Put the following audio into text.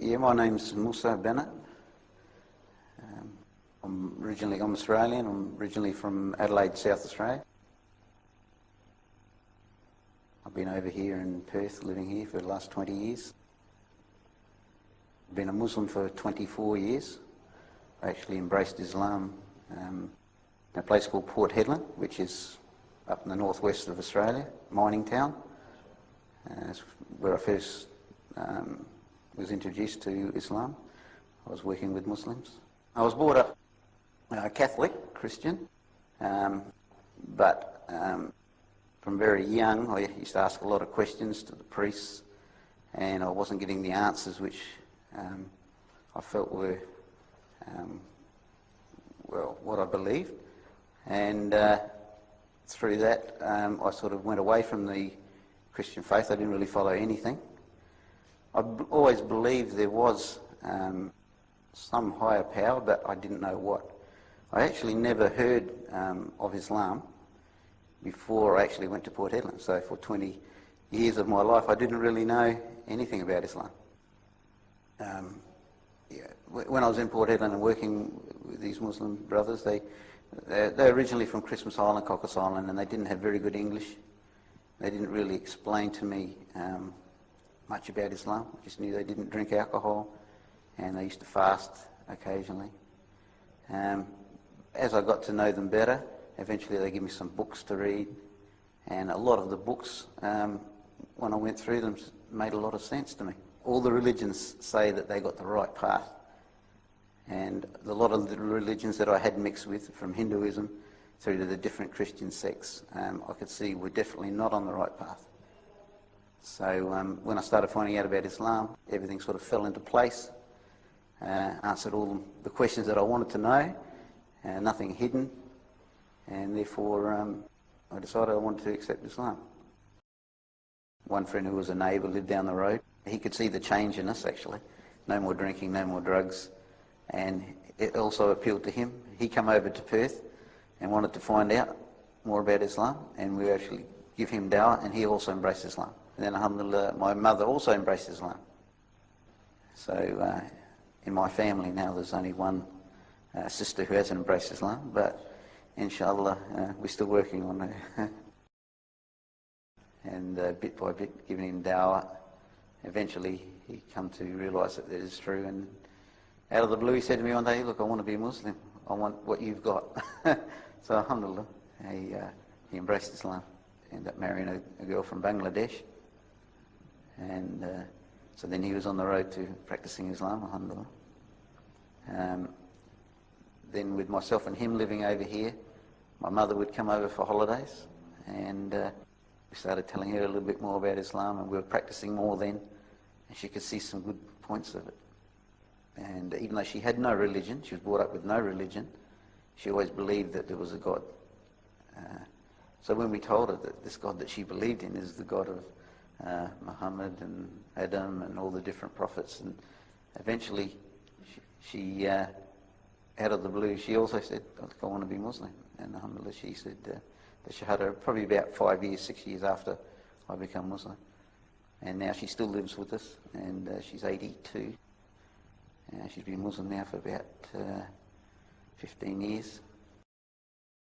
Yeah, my name's Musa Bennett. I'm Australian. I'm originally from Adelaide, South Australia. I've been over here in Perth, living here for the last 20 years. I've been a Muslim for 24 years. I actually embraced Islam in a place called Port Hedland, which is up in the northwest of Australia, mining town. That's where I first was introduced to Islam. I was working with Muslims. I was brought up Catholic, Christian, but from very young I used to ask a lot of questions to the priests, and I wasn't getting the answers which I felt were well, what I believed. And through that I sort of went away from the Christian faith. I didn't really follow anything. I always believed there was some higher power, but I didn't know what. I actually never heard of Islam before I actually went to Port Hedland. So for 20 years of my life I didn't really know anything about Islam. When I was in Port Hedland and working with these Muslim brothers, they're originally from Christmas Island, Cockles Island, and they didn't have very good English. They didn't really explain to me much about Islam. I just knew they didn't drink alcohol and they used to fast occasionally. As I got to know them better, eventually they gave me some books to read, and a lot of the books, when I went through them, made a lot of sense to me. All the religions say that they got the right path, and a lot of the religions that I had mixed with, from Hinduism through to the different Christian sects, I could see were definitely not on the right path. So when I started finding out about Islam, everything sort of fell into place, answered all the questions that I wanted to know, nothing hidden, and therefore I decided I wanted to accept Islam. One friend who was a neighbour lived down the road. He could see the change in us, actually. No more drinking, no more drugs, and it also appealed to him. He came over to Perth and wanted to find out more about Islam, and we actually give him dawah, and he also embraced Islam. And then, alhamdulillah, my mother also embraced Islam. So in my family now there's only one sister who hasn't embraced Islam, but inshallah we're still working on it. And bit by bit giving him dawah. Eventually he come to realise that it is true, and out of the blue he said to me one day, "Look, I want to be a Muslim. I want what you've got." So alhamdulillah, he embraced Islam. Ended up marrying a girl from Bangladesh, and so then he was on the road to practicing Islam, alhamdulillah. Then with myself and him living over here, my mother would come over for holidays, and we started telling her a little bit more about Islam, and we were practicing more then, and she could see some good points of it. And even though she had no religion, she was brought up with no religion, she always believed that there was a God. So when we told her that this God that she believed in is the God of Muhammad and Adam and all the different prophets, and eventually she out of the blue, she also said, "I want to be Muslim." And alhamdulillah, she said the Shahada probably about 5 years, 6 years after I become Muslim. And now she still lives with us, and she's 82. She's been Muslim now for about 15 years.